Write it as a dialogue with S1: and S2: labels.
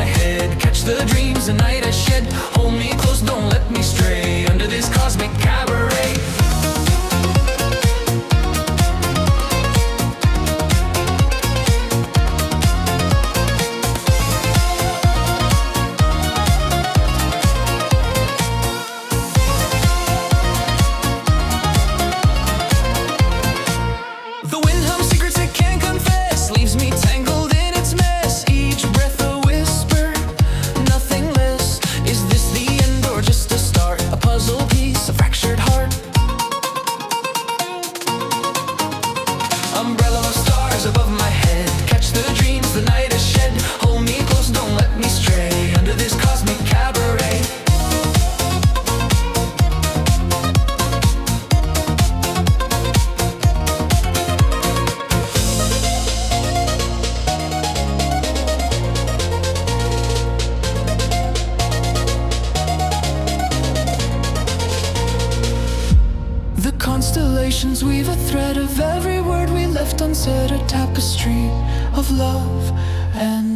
S1: my head. Catch the dreams the night I shed. Hold me close, don't let me stray under this cosmic cabaret. The wind hums secrets it can't confess, leaves me tangled in its mess. Each breath a whisper, nothing less. Is this the end or just a start? A puzzle piece, a fractured heart. Umbrella of stars above my head. Catch the dreams the night has shed. Hold me close, don't let me stray under this cosmic cabaret. The constellations weave a thread of every word we left unsaid, a tapestry of love and